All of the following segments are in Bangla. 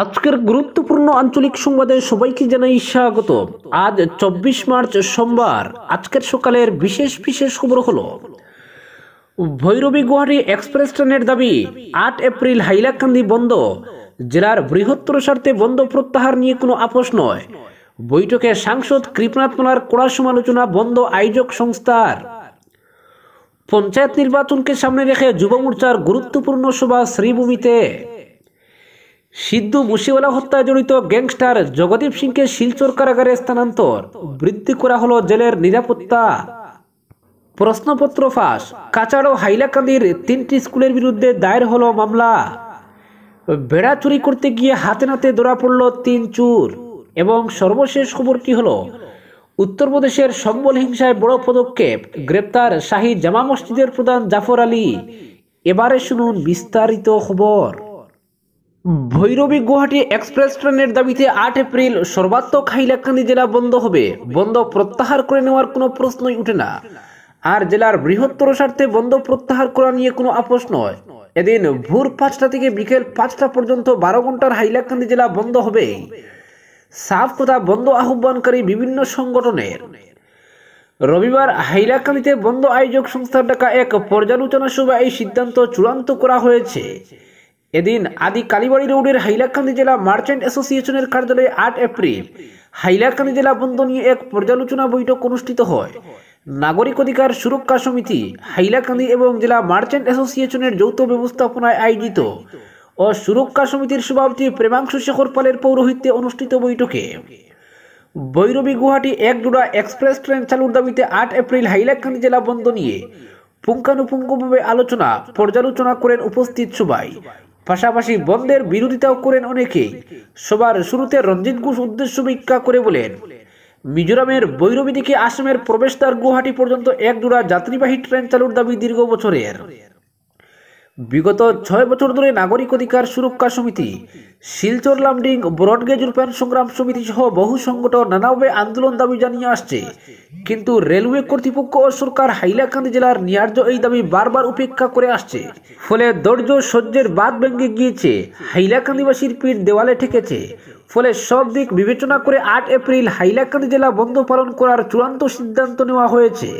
আজকের গুরুত্বপূর্ণ আঞ্চলিক সংবাদে সবাইকে জানাই স্বাগত। আজ 24 মার্চ সোমবার। আজকের সকালের বিশেষ বিশেষ খবর হলো, ভৈরবী গুয়াহাটি এক্সপ্রেস ট্রেনের দাবি 8 এপ্রিল হাইলাকান্দি বন্ধ। জেলার বৃহত্তর স্বার্থে বন্ধ প্রত্যাহার নিয়ে কোনো আপোষ নয়। বৈঠকে সাংসদ কৃপনাথ মালার কড়া সমালোচনা বন্ধ আয়োজক সংস্থার। পঞ্চায়েত নির্বাচনকে সামনে রেখে যুব মোর্চার গুরুত্বপূর্ণ সভা শ্রীভূমিতে। সিদ্ধু মুসিওয়ালা হত্যায় জড়িত গ্যাংস্টার জগদীপ সিংকে শিলচর কারাগারে স্থানান্তর, বৃদ্ধি করা হলো জেলের নিরাপত্তা। প্রশ্নপত্র ফাঁস, কাছাড় ও হাইলাকান্দির 3টি স্কুলের বিরুদ্ধে দায়ের হলো মামলা। ভেড়া চুরি করতে গিয়ে হাতে নাতে ধরা পড়ল 3 চোর। এবং সর্বশেষ খবরটি হলো, উত্তরপ্রদেশের সম্বল হিংসায় বড় পদক্ষেপ, গ্রেপ্তার শাহী জামা মসজিদের প্রধান জাফর আলী। এবারে শুনুন বিস্তারিত খবর। ভৈরবী গুয়াহাটি এক্সপ্রেস ট্রেনের দাবিতে 8 এপ্রিল সর্বাত্মক হাইলাকান্দি জেলা বন্ধ হবে। বন্ধ প্রত্যাহার করে নেওয়ার কোনো প্রশ্নই উঠে না। আর জেলার বৃহত্তর স্বার্থে বন্ধ প্রত্যাহার করা নিয়ে কোনো আপোষ নয়। এদিন ভোর 5টা থেকে বিকেল 5টা পর্যন্ত 12 ঘন্টার হাইলাকান্দি জেলা বন্ধ হবে। সাফ কথা বন্ধ আহ্বানকারী বিভিন্ন সংগঠনের। রবিবার হাইলাকান্দিতে বন্ধ আয়োজক সংস্থার ডাকা এক পর্যালোচনা সভায় এই সিদ্ধান্ত চূড়ান্ত করা হয়েছে। এদিন আদি কালীবাড়ি রোডের হাইলাকান্দি জেলা মার্চেন্ট অ্যাসোসিয়েশনের কার্যালয়ে 8 এপ্রিল হাইলাকান্দি জেলা বন্ধ নিয়ে এক পর্যালোচনা বৈঠক অনুষ্ঠিত হয়। নাগরিক অধিকার সুরক্ষা সমিতি, হাইলাকান্দি এবং জেলা মার্চেন্ট অ্যাসোসিয়েশনের যৌথ ব্যবস্থাপনায় আয়োজিত ও সুরক্ষা সমিতির সভাপতি প্রেমাংশু শেখর পালের পৌরোহিত্যে অনুষ্ঠিত বৈঠকে ভৈরবী গুয়াহাটি এক জোড়া এক্সপ্রেস ট্রেন চালুর দাবিতে 8 এপ্রিল হাইলাকান্দি জেলা বন্ধ নিয়ে পুঙ্খানুপুঙ্খভাবে পর্যালোচনা করেন উপস্থিত সবাই। পাশাপাশি বন্ধের বিরোধিতাও করেন অনেকেই। সবার শুরুতে রঞ্জিত ঘোষ উদ্দেশ্য ব্যাখ্যা করে বলেন, মিজোরামের ভৈরবী থেকে আসামের প্রবেশদ্বার গুয়াহাটি পর্যন্ত এক জোড়া যাত্রীবাহী ট্রেন চালুর দাবি দীর্ঘ বছরের। বিগত 6 বছর ধরে নাগরিক অধিকার সুরক্ষা সমিতি, শিলচর লামডিং ব্রডগেজ রূপায়ণ সংগ্রাম সমিতি সহ বহু সংগঠন নানাভাবে আন্দোলন দাবি জানিয়ে আসছে। কিন্তু রেলওয়ে কর্তৃপক্ষ ও সরকার হাইলাকান্দি জেলার ন্যায্য এই দাবি বারবার উপেক্ষা করে আসছে। ফলে ধৈর্য সহ্যের বাঁধ ভেঙে গিয়েছে, হাইলাকান্দিবাসীর পিঠ দেওয়ালে ঠেকেছে। ফলে সব দিক বিবেচনা করে 8 এপ্রিল হাইলাকান্দি জেলা বন্ধ পালন করার চূড়ান্ত সিদ্ধান্ত নেওয়া হয়েছে।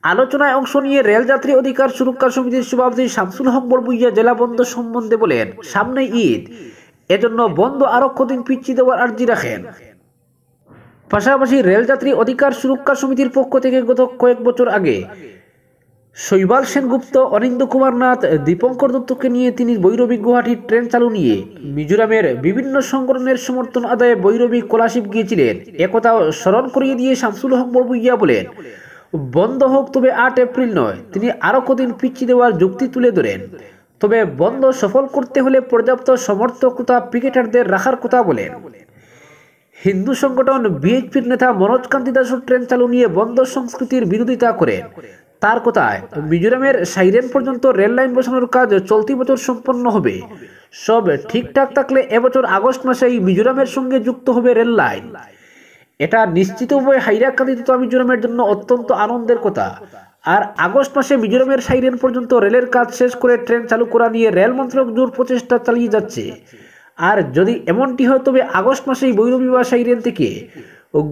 আলোচনায় অংশ নিয়ে রেলযাত্রী অধিকার সুরক্ষা সমিতির সভাপতি শামসুল হক বড়ভুইয়া জেলা বন্ধ সম্বন্ধে বলেন, সামনে ঈদ, এজন্য বন্ধ আরো কদিন পিছিয়ে দেওয়ার আর্জি রাখেন। পাশাপাশি রেলযাত্রী অধিকার সুরক্ষা সমিতির পক্ষ থেকে গত কয়েক বছর আগে শৈবাল সেনগুপ্ত, অনিন্দ কুমার নাথ, দীপঙ্কর দত্তকে নিয়ে তিনি ভৈরবী গুয়াহাটি ট্রেন চালু নিয়ে মিজোরামের বিভিন্ন সংগঠনের সমর্থন আদায়ে ভৈরবী কোলাশিপ গিয়েছিলেন। একথাও স্মরণ করিয়ে দিয়ে শামসুল হক বড়ভুইয়া বলেন, বন্ধ হোক, তবে 8 এপ্রিল নয়। তিনি আরো কদিন পিছিয়ে দেওয়ার যুক্তি তুলে ধরেন। তবে বন্ধ সফল করতে হলে পর্যাপ্ত সমর্থক তথা পিকেটারদের রাখার কথা বলেন। হিন্দু সংগঠন বিএইচপির নেতা মনোজ কান্তি দাসও ট্রেন চালু নিয়ে বন্ধ সংস্কৃতির বিরোধিতা করেন। তার কথায়, মিজোরামের সাইরেন পর্যন্ত রেল লাইন বসানোর কাজ চলতি বছর সম্পন্ন হবে। সব ঠিকঠাক থাকলে এবছর আগস্ট মাসেই মিজোরামের সঙ্গে যুক্ত হবে রেল লাইন। এটা নিশ্চিতভাবে হাইলাকান্দি তথা মিজোরামের জন্য অত্যন্ত আনন্দের কথা। আর আগস্ট মাসে মিজোরামের সাইরেন পর্যন্ত রেলের কাজ শেষ করে ট্রেন চালু করা নিয়ে রেল মন্ত্রক জোর প্রচেষ্টা চালিয়ে যাচ্ছে। আর যদি এমনটি হয়, তবে আগস্ট মাসেই ভৈরবী বা সাইরেন থেকে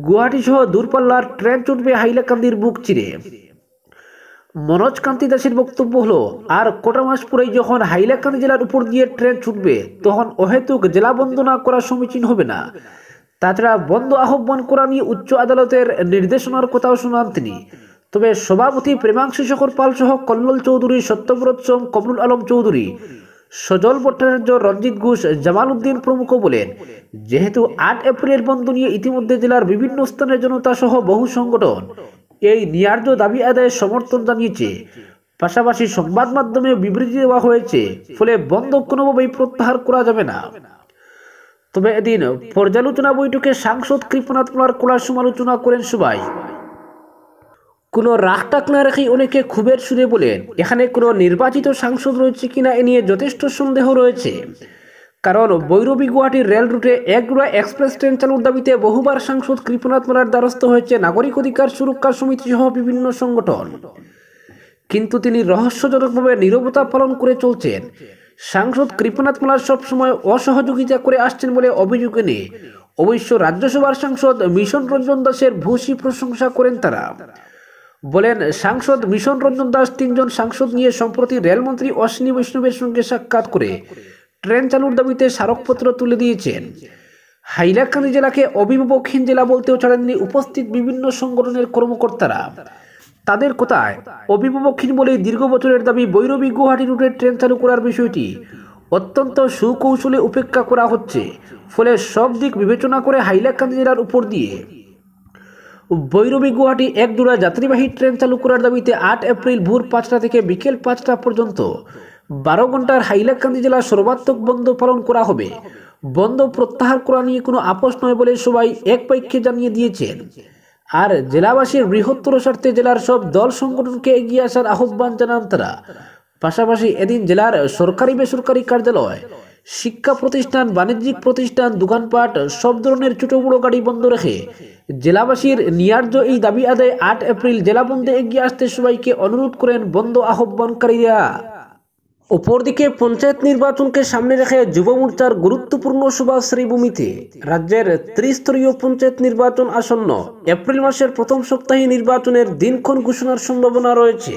গুয়াহাটি সহ দূরপাল্লার ট্রেন ছুটবে হাইলাকান্দির বুক চিরে। মনোজ কান্তি দাসের বক্তব্য হলো, আর কটা মাস পরেই যখন হাইলাকান্দি জেলার উপর দিয়ে ট্রেন ছুটবে, তখন অহেতুক জেলা বন্ধ না করা সমীচীন হবে না। তাছাড়া বন্ধ আহ্বান করা নিয়ে উচ্চ আদালতের নির্দেশনার কথাও শোনান তিনি। তবে সভাপতি প্রেমাংশু শেখর পাল সহ কল্লোল চৌধুরী, সত্যব্রত সোম, কমরুল আলম চৌধুরী, সজল ভট্টাচার্য, রঞ্জিত ঘোষ, জামাল উদ্দিন প্রমুখ বলেন, যেহেতু 8 এপ্রিল বন্ধ নিয়ে ইতিমধ্যে জেলার বিভিন্ন স্থানের জনতা সহ বহু সংগঠন এই ন্যায্য দাবি আদায়ে সমর্থন জানিয়েছে, পাশাপাশি সংবাদ মাধ্যমে বিবৃতি দেওয়া হয়েছে, ফলে বন্ধ কোনোভাবেই প্রত্যাহার করা যাবে না। তবে এদিন পর্যালোচনা বৈঠকে সাংসদ কৃপনাথ মালার কড়া সমালোচনা করেন সবাই। কোনো রাগটাক না রেখেই অনেকে ক্ষোভের সুরে বলেন, এখানে কোনো নির্বাচিত সাংসদ রয়েছে কিনা এ নিয়ে যথেষ্ট সন্দেহ রয়েছে। কারণ ভৈরবী গুয়াহাটির রেল রুটে এক জোড়া এক্সপ্রেস ট্রেন চালুর দাবিতে বহুবার সাংসদ কৃপনাথ মালার দ্বারস্থ হয়েছে নাগরিক অধিকার সুরক্ষা সমিতি সহ বিভিন্ন সংগঠন। কিন্তু তিনি রহস্যজনকভাবে নীরবতা পালন করে চলছেন। সাংসদ কৃপনাথ মালার সবসময় অসহযোগিতা করে আসছেন বলে অভিযোগ এনে অবশ্য রাজ্যসভার সাংসদ মিশন রঞ্জন দাসের ভূয়সী প্রশংসা করেন তারা। বলেন, সাংসদ মিশন রঞ্জন দাস 3 জন সাংসদ নিয়ে সম্প্রতি রেলমন্ত্রী অশ্বিনী বৈষ্ণবের সঙ্গে সাক্ষাৎ করে ট্রেন চালুর দাবিতে স্মারকপত্র তুলে দিয়েছেন। হাইলাকান্দি জেলাকে অভিভাবকহীন জেলা বলতেও ছাড়েননি উপস্থিত বিভিন্ন সংগঠনের কর্মকর্তারা। তাদের কথায়, অভিভাবকহীন বলে দীর্ঘ বছরের দাবি ভৈরবী গুয়াহাটি রুটে ট্রেন চালু করার বিষয়টি অত্যন্ত সুকৌশলে উপেক্ষা করা হচ্ছে। ফলে সব দিক বিবেচনা করে হাইলাকান্দি জেলার উপর দিয়ে ভৈরবী গুয়াহাটি এক জোড়া যাত্রীবাহী ট্রেন চালু করার দাবিতে 8 এপ্রিল ভোর 5টা থেকে বিকেল 5টা পর্যন্ত 12 ঘন্টার হাইলাকান্দি জেলা সর্বাত্মক বন্ধ পালন করা হবে। বন্ধ প্রত্যাহার করা নিয়ে কোনো আপোষ নয় বলে সবাই এক বাক্যে জানিয়ে দিয়েছেন। আর জেলাবাসীর বৃহত্তর স্বার্থে জেলার সব দল সংগঠনকে এগিয়ে আসার আহ্বান জানান তারা। পাশাপাশি এদিন জেলার সরকারি বেসরকারি কার্যালয়, শিক্ষা প্রতিষ্ঠান, বাণিজ্যিক প্রতিষ্ঠান, দোকানপাট সব ধরনের ছোট বড় গাড়ি বন্ধ রেখে জেলাবাসীর ন্যায্য এই দাবি আদায়ে 8 এপ্রিল জেলা বন্ধে এগিয়ে আসতে সবাইকে অনুরোধ করেন বন্ধ আহ্বানকারীরা। অপরদিকে পঞ্চায়েত নির্বাচনকে সামনে রেখে যুব মোর্চার গুরুত্বপূর্ণ সভা শ্রীভূমিতে। রাজ্যের ত্রিস্তরীয় পঞ্চায়েত নির্বাচন আসন্ন। এপ্রিল মাসের প্রথম সপ্তাহে নির্বাচনের দিনক্ষণ ঘোষণার সম্ভাবনা রয়েছে।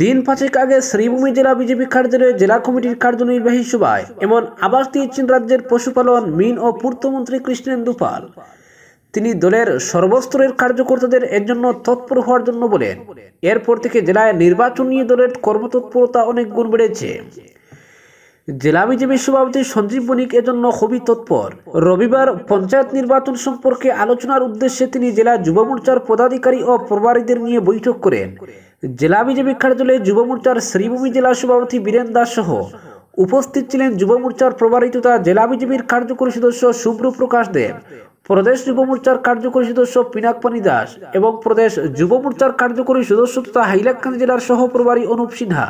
দিন 5 আগে শ্রীভূমি জেলা বিজেপি কার্যালয়ে জেলা কমিটির কার্যনির্বাহী সভায় এমন আভাস দিয়েছেন রাজ্যের পশুপালন, মিন ও পূর্তমন্ত্রী কৃষ্ণেন্দু পাল। তিনি দলের সর্বস্তরের কার্যকর্তাদের এর জন্য তৎপর হওয়ার জন্য বলেন। এরপর থেকে জেলায় নির্বাচন নিয়ে দলের কর্মতৎপরতা অনেক গুণ বেড়েছে। জেলা বিজেপি সভাপতি সঞ্জীব বণিক এজন্য খুবই তৎপর। রবিবার পঞ্চায়েত নির্বাচন সম্পর্কে আলোচনার উদ্দেশ্যে তিনি জেলা যুব মোর্চার পদাধিকারী ও প্রভারীদের নিয়ে বৈঠক করেন। জেলা বিজেপি কার্যালয়ে যুব মোর্চার শ্রীভূমি জেলা সভাপতি বীরেন দাস সহ উপস্থিত ছিলেন যুব মোর্চার প্রভারী তথা জেলা বিজেপির কার্যকরী সদস্য শুভ্র প্রকাশ দেব, প্রদেশ যুব মোর্চার কার্যকরী সদস্য পিনাকপানি দাস এবং প্রদেশ যুব মোর্চার কার্যকরী সদস্য তথা হাইলাকান্দি জেলার সহ প্রভারী অনুপ সিনহা,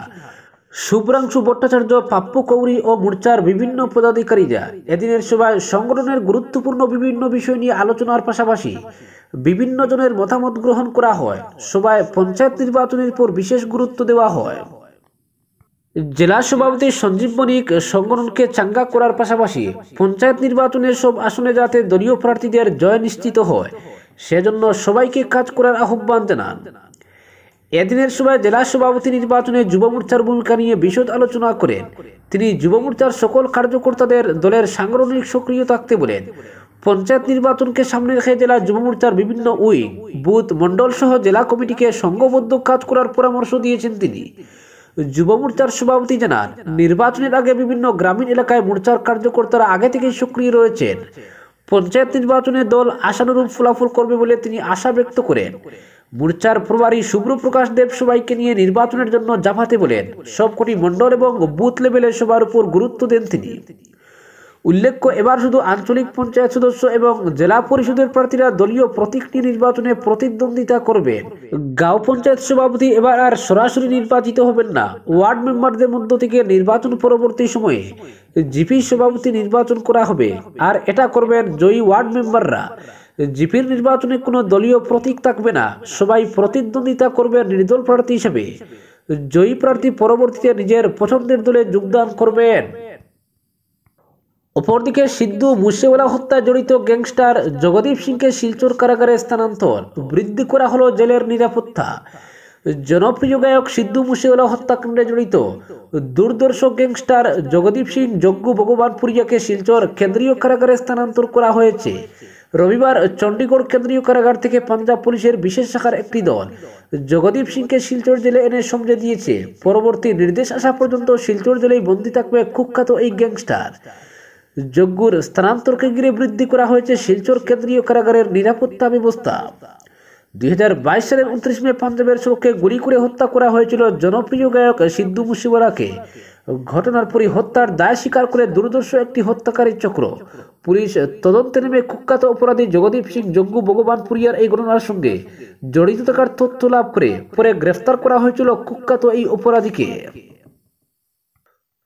শুভ্রাংশু ভট্টাচার্য, পাপ্পু কৌরি ও মোর্চার বিভিন্ন পদাধিকারীরা। এদিনের সভায় সংগঠনের গুরুত্বপূর্ণ বিভিন্ন বিষয় নিয়ে আলোচনার পাশাপাশি বিভিন্ন জনের মতামত গ্রহণ করা হয়। সভায় পঞ্চায়েত নির্বাচনের পর বিশেষ গুরুত্ব দেওয়া হয়। জেলা সভাপতি সঞ্জীব বণিক সংগঠনকে চাঙ্গা করার পাশাপাশি পঞ্চায়েত নির্বাচনের সব আসনে যাতে দলীয় প্রার্থীদের জয় নিশ্চিত হয় সেজন্য সবাইকে কাজ করার আহ্বান জানান। এদিনের সভায় জেলা সভাপতি নির্বাচনে যুব মোর্চার ভূমিকা নিয়ে বিশদ আলোচনা করেন। তিনি যুব মোর্চার সকল কার্যকর্তাদের দলের সাংগঠনিক সক্রিয় থাকতে বলেন। পঞ্চায়েত নির্বাচনকে সামনে রেখে জেলা যুব মোর্চার বিভিন্ন উইং, বুথ, মন্ডল সহ জেলা কমিটিকে সংঘবদ্ধ কাজ করার পরামর্শ দিয়েছেন তিনি। যুব মোর্চার সভাপতি জানান, নির্বাচনের আগে বিভিন্ন গ্রামীণ এলাকায় মোর্চার কার্যকর্তারা আগে থেকেই সক্রিয় রয়েছেন। পঞ্চায়েত নির্বাচনে দল আশানুরূপ ফলাফল করবে বলে তিনি আশা ব্যক্ত করেন। মোর্চার প্রভারী শুভ্র প্রকাশ দেব সবাইকে নিয়ে নির্বাচনের জন্য জাফাতে বলেন। সবকটি মন্ডল এবং বুথ লেভেলে সবার উপর গুরুত্ব দেন তিনি। উল্লেখ্য, এবার শুধু আঞ্চলিক পঞ্চায়েত সদস্য এবং জেলা পরিষদের প্রার্থীরা দলীয় প্রতীক নিয়ে নির্বাচনে প্রতিদ্বন্দ্বিতা করবেন। গাঁও পঞ্চায়েত সভাপতি এবার আর সরাসরি নির্বাচিত হবেন না। ওয়ার্ড মেম্বারদের মধ্য থেকে নির্বাচন পরবর্তী সময়ে জিপি সভাপতি নির্বাচন করা হবে, আর এটা করবেন জয়ী ওয়ার্ড মেম্বাররা। জিপির নির্বাচনে কোনো দলীয় প্রতীক থাকবে না, সবাই প্রতিদ্বন্দ্বিতা করবে নির্দল প্রার্থী হিসেবে। জয়ী প্রার্থী পরবর্তীতে নিজের পছন্দের দলে যোগদান করবেন। অপরদিকে সিদ্ধু মুসেওয়ালা হত্যায় জড়িত গ্যাংস্টার জগদীপ সিংকে শিলচর কারাগারে স্থানান্তর, বৃদ্ধি করা হলো জেলের নিরাপত্তা। জনপ্রিয় গায়ক সিদ্ধু মুসেওয়ালা হত্যাকাণ্ডে জড়িত দুর্ধর্ষ গ্যাংস্টার জগদীপ সিং জগ্গু ভগবানপুরিয়াকে শিলচর কেন্দ্রীয় কারাগারে স্থানান্তর করা হয়েছে। রবিবার চণ্ডীগড় কেন্দ্রীয় কারাগার থেকে পাঞ্জাব পুলিশের বিশেষ শাখার একটি দল জগদীপ সিংকে শিলচর জেলে এনে সমঝে দিয়েছে। পরবর্তী নির্দেশ আসা পর্যন্ত শিলচর জেলেই বন্দী থাকবে কুখ্যাত এই গ্যাংস্টার। জগ্গুর স্থানান্তরকে ঘিরে বৃদ্ধি করা হয়েছে শিলচর কেন্দ্রীয় কারাগারের নিরাপত্তা ব্যবস্থা। 2022 সালের 29 মে পাঞ্জাবের সড়কে গুলি করে হত্যা করা হয়েছিল জনপ্রিয় গায়ক সিদ্ধু মুসেওয়ালাকে। ঘটনার পরই হত্যার দায় স্বীকার করে দুর্ধর্ষ একটি হত্যাকারী চক্র। পুলিশ তদন্তে নেমে কুখ্যাত অপরাধী জগদীপ সিং জগ্গু ভগবানপুরিয়ার এই ঘটনার সঙ্গে জড়িত থাকার তথ্য লাভ করে পরে গ্রেফতার করা হয়েছিল কুখ্যাত এই অপরাধীকে।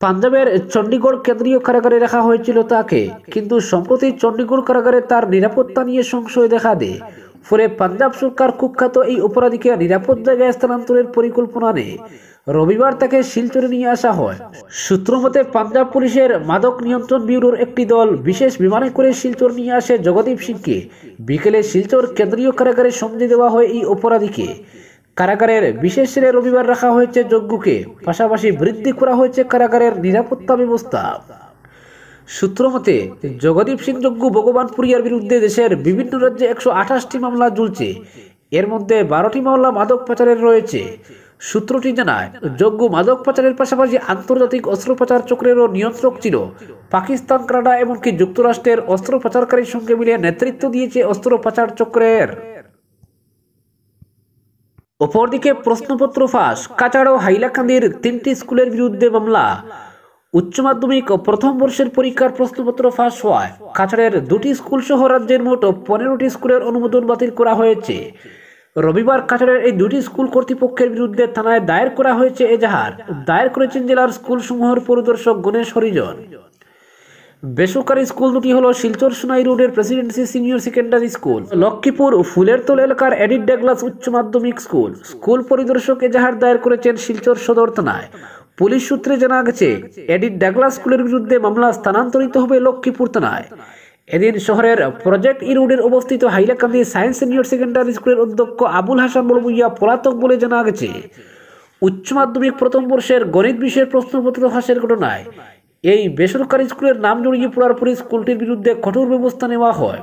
পাঞ্জাবের চণ্ডীগড় কেন্দ্রীয় কারাগারে রাখা হয়েছিল তাকে, কিন্তু সম্প্রতি চণ্ডীগড় কারাগারে তার নিরাপত্তা নিয়ে সংশয় দেখা দেয়। ফলে পাঞ্জাব সরকার কুখ্যাত এই অপরাধীকে নিরাপদ জায়গায় স্থানান্তরের পরিকল্পনা নেয়। রবিবার তাকে শিলচরে নিয়ে আসা হয়। সূত্র মতে পাঞ্জাব পুলিশের মাদক নিয়ন্ত্রণ ব্যুরোর একটি দল বিশেষ বিমানে করে শিলচর নিয়ে আসে জগদীপ সিংকে। বিকেলে শিলচর কেন্দ্রীয় কারাগারে সমঝে দেওয়া হয় এই অপরাধীকে। কারাগারের বিশেষ সেলে রবিবার রাখা হয়েছে যজ্ঞকে, পাশাপাশি বৃদ্ধি করা হয়েছে কারাগারের নিরাপত্তা ব্যবস্থা। সূত্র মতে জগদীপ সিং যজ্ঞ ভগবানপুরিয়ার বিরুদ্ধে দেশের বিভিন্ন রাজ্যে 128টি মামলা ঝুলছে। এর মধ্যে 12টি মামলা মাদক পাচারের রয়েছে। সূত্রটি জানায়, যজ্ঞ মাদক পাচারের পাশাপাশি আন্তর্জাতিক অস্ত্র পাচার চক্রেরও নিয়ন্ত্রক ছিল। পাকিস্তান, কানাডা এমনকি যুক্তরাষ্ট্রের অস্ত্র পাচারকারীর সঙ্গে মিলে নেতৃত্ব দিয়েছে অস্ত্র পাচার চক্রের। অপরদিকে প্রশ্নপত্র ফাঁস, কাছাড় ও হাইলাকান্দির 3টি স্কুলের বিরুদ্ধে মামলা। উচ্চ মাধ্যমিক প্রথম বর্ষের পরীক্ষার প্রশ্নপত্র ফাঁস হওয়ায় কাছাড়ের 2টি স্কুল সহ রাজ্যের মোট 15টি স্কুলের অনুমোদন বাতিল করা হয়েছে। রবিবার কাছাড়ের এই 2টি স্কুল কর্তৃপক্ষের বিরুদ্ধে থানায় দায়ের করা হয়েছে এজাহার। দায়ের করেছেন জেলার স্কুল সমূহের পরিদর্শক গণেশ হরিজন। বেসরকারি স্কুল দুটি হলো শিলচর সোনাই রোডের Presidency senior secondary school, Lakshmipur Phulertal এলাকার এডিট ডাগলাস উচ্চ মাধ্যমিক স্কুল। স্কুল পরিদর্শক এজাহার দায়ের করেছেন শিলচর সদর থানায়। পুলিশ সূত্রে জানা গেছে, এডিট ডাগলাস স্কুলের বিরুদ্ধে মামলা স্থানান্তরিত হবে লক্ষ্মীপুর থানায়। এদিন শহরের প্রজেক্ট ই রোডের অবস্থিত হাইলাকান্দি সায়েন্স সিনিয়র সেকেন্ডারি স্কুলের অধ্যক্ষ আবুল হাসান বড়ভূইয়া পলাতক বলে জানা গেছে। উচ্চ মাধ্যমিক প্রথম বর্ষের গণিত বিষয়ের প্রশ্নপত্র ফাঁসের ঘটনায় এই বেসরকারি স্কুলের নাম জড়িয়ে পড়ার পরে স্কুলটির বিরুদ্ধে কঠোর ব্যবস্থা নেওয়া হয়।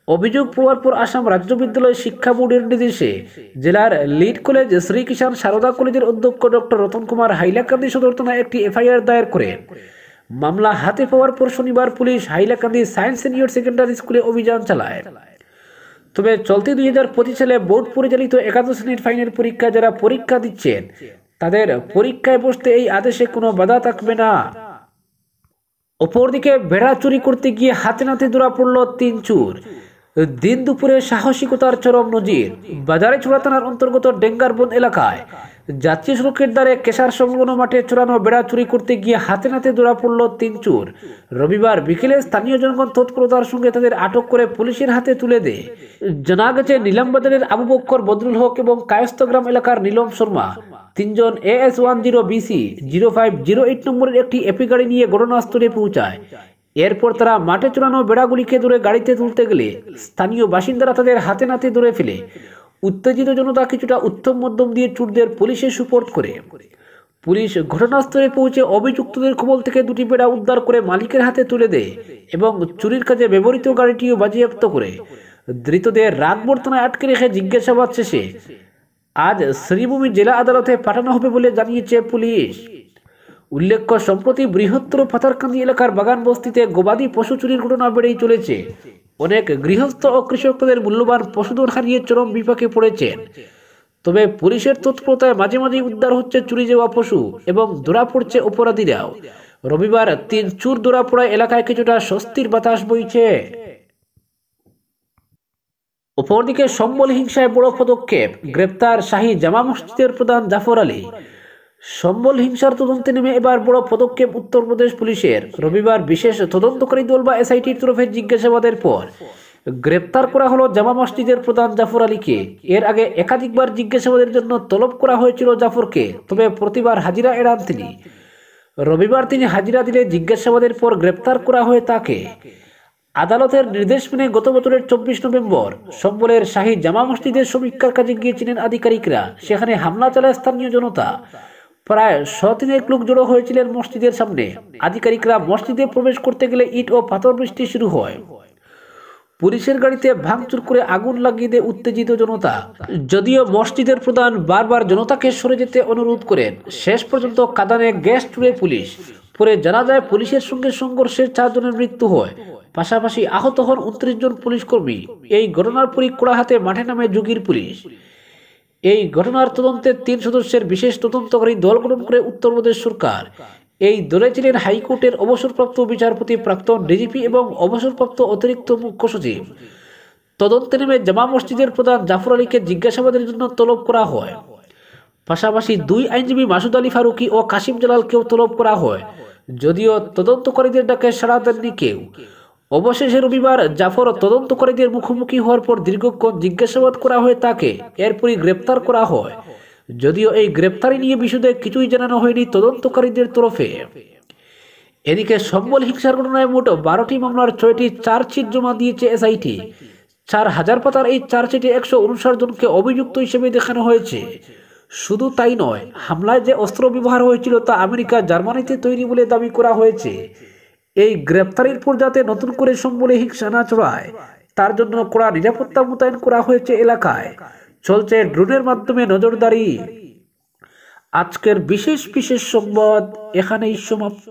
অভিযোগ পাওয়ার পর আসাম রাজ্য বিদ্যালয় শিক্ষা বোর্ডের নির্দেশে জেলার লিড কলেজ শ্রী কিষাণ সারদা কলেজের অধ্যক্ষ ডক্টর রতন কুমার হাইলাকান্দি সদর থানায় একটি এফআইআর দায়ের করেন। মামলা হাতে পাওয়ার পর শনিবার police Hailakandi science senior secondary স্কুলে অভিযান চালায়। তবে চলতি 2025 সালে বোর্ড পরিচালিত একাদশ শ্রেণীর ফাইনাল পরীক্ষা যারা পরীক্ষা দিচ্ছেন তাদের পরীক্ষায় বসতে এই আদেশে কোনো বাধা থাকবে না। অপরদিকে ভেড়া চুরি করতে গিয়ে হাতে নাতে ধরা পড়ল 3 চোর। দিন দুপুরে সাহসিকতার চরম নজির। বাজারে চূড়া থানার অন্তর্গত ডেঙ্গারবন এলাকায় জাতীয় সড়কের ধারে কেশার সংলগ্ন মাঠে চড়ানো বেড়া চুরি করতে গিয়ে হাতে নাতে ধরা পড়ল 3 চোর। রবিবার বিকেলে স্থানীয় জনগণ তৎপরতার সঙ্গে তাদের আটক করে পুলিশের হাতে তুলে দেয়। জানা গেছে, নিলামবাজারের আবু বক্কর বদরুল হক এবং কায়স্থগ্রাম এলাকার নীলম শর্মা 3 জন AS10BC 0508 নম্বরের একটি এপি গাড়ি নিয়ে ঘটনাস্থলে পৌঁছায়। এরপর তারা মাঠে চড়ানো বেড়াগুলিকে ধরে গাড়িতে তুলতে গেলে স্থানীয় বাসিন্দারা তাদের হাতে নাতে ধরে ফেলে। উত্তেজিত জনতা কিছুটা উত্তম মধ্যম দিয়ে চোরদের পুলিশে সুপোর্ট করে। পুলিশ ঘটনাস্থলে পৌঁছে অভিযুক্তদের কবল থেকে 2টি বেড়া উদ্ধার করে মালিকের হাতে তুলে দেয় এবং চুরির কাজে ব্যবহৃত গাড়িটিও বাজেয়াপ্ত করে। ধৃতদের রাতভর থানায় আটকে রেখে জিজ্ঞাসাবাদ শেষে আজ শ্রীভূমি জেলা আদালতে পাঠানো হবে বলে জানিয়েছে পুলিশ। উল্লেখ্য, সম্প্রতি বৃহত্তর পাথারকান্দি এলাকার বাগান বস্তিতে গবাদি পশু চুরির ঘটনা বেড়েই চলেছে। অনেক গৃহস্থ ও কৃষক তাদের মূল্যবান পশুধন হারিয়ে চরম বিপাকে পড়েছেন। তবে পুলিশের তৎপরতায় মাঝে মাঝে উদ্ধার হচ্ছে চুরি যাওয়া পশু এবং ধরা পড়ছে অপরাধীরাও। রবিবার 3 চোর ধরা পড়ায় এলাকায় কিছুটা স্বস্তির বাতাস বইছে। অপরদিকে সম্বল হিংসায় বড় পদক্ষেপ, গ্রেপ্তার শাহী জামা মসজিদের প্রধান জাফর আলী। সম্বল হিংসার তদন্তে নেমে এবার বড় পদক্ষেপ উত্তরপ্রদেশ পুলিশের। রবিবার বিশেষ তদন্তকারী দল বা এসআইটির তরফে জিজ্ঞাসাবাদের পর গ্রেপ্তার করা হলো জামা মসজিদের প্রধান জাফর আলীকে। এর আগে একাধিকবার জিজ্ঞাসাবাদের জন্য তলব করা হয়েছিল জাফরকে, তবে প্রতিবার হাজিরা এড়ান তিনি। রবিবার তিনি হাজিরা দিলে জিজ্ঞাসাবাদের পর গ্রেপ্তার করা হয় তাকে। আদালতের নির্দেশ মেনে গত বছরের 24 নভেম্বর সম্বলের শাহী জামা মসজিদের সমীক্ষার কাজে গিয়েছিলেন আধিকারিকরা। সেখানে হামলা চালায় স্থানীয় জনতা। প্রায় 100 লোক জড়ো হয়েছিলেন মসজিদের সামনে। আধিকারিকরা মসজিদে প্রবেশ করতে গেলে ইট ও পাথর বৃষ্টি শুরু হয়। পুলিশের গাড়িতে ভাঙচুর করে আগুন লাগিয়ে দেয় উত্তেজিত জনতা। যদিও মসজিদের প্রধান বারবার জনতাকে সরে যেতে অনুরোধ করেন, শেষ পর্যন্ত কাঁদানে গ্যাস ছুড়ে পুলিশ। পরে জানা যায় পুলিশের সঙ্গে সংঘর্ষে 4 জনের মৃত্যু হয়, পাশাপাশি আহত হন 29 জন পুলিশ কর্মী। এই ঘটনার পরই কড়া হাতে মাঠে নামে যোগীর পুলিশ। এই ঘটনার তদন্তে 3 সদস্যের বিশেষ তদন্তকারী দল গঠন করে উত্তরপ্রদেশ সরকার। এই দলে ছিলেন হাইকোর্টের অবসরপ্রাপ্ত বিচারপতি, প্রাক্তন ডিজিপি এবং অবসরপ্রাপ্ত অতিরিক্ত মুখ্য সচিব। তদন্তে নেমে জামা মসজিদের প্রধান জাফর আলীকে জিজ্ঞাসাবাদের জন্য তলব করা হয়। পাশাপাশি 2 আইনজীবী মাসুদ আলী ফারুকি ও কাশিম জালালকেও তলব করা হয়, যদিও তদন্তকারীদের ডাকে সাড়া দেননি কেউ। অবশেষে রবিবার জাফর তদন্তকারীদের মুখোমুখি হওয়ার পর দীর্ঘক্ষণ জিজ্ঞাসাবাদ করা হয় তাকে, এরপরই গ্রেপ্তার করা হয়। যদিও এই গ্রেপ্তারি নিয়ে বিশদে কিছুই জানানো হয়নি তদন্তকারীদের তরফে। এদিকে সম্বল হিংসার ঘটনায় মোট 12টি মামলার 6টি চার্জশিট জমা দিয়েছে এসআইটি। 4000 পাতার এই চার্জশিটে 159 জনকে অভিযুক্ত হিসেবে দেখানো হয়েছে। শুধু তাই নয়, হামলায় যে অস্ত্র ব্যবহার হয়েছিল তা আমেরিকা জার্মানিতে তৈরি বলে দাবি করা হয়েছে। এই গ্রেপ্তারির পর যাতে নতুন করে সম্বলে হিংসা না ছড়ায় তার জন্য কড়া নিরাপত্তা মোতায়েন করা হয়েছে এলাকায়। চলছে ড্রোনের মাধ্যমে নজরদারি। আজকের বিশেষ সংবাদ এখানেই সমাপ্ত।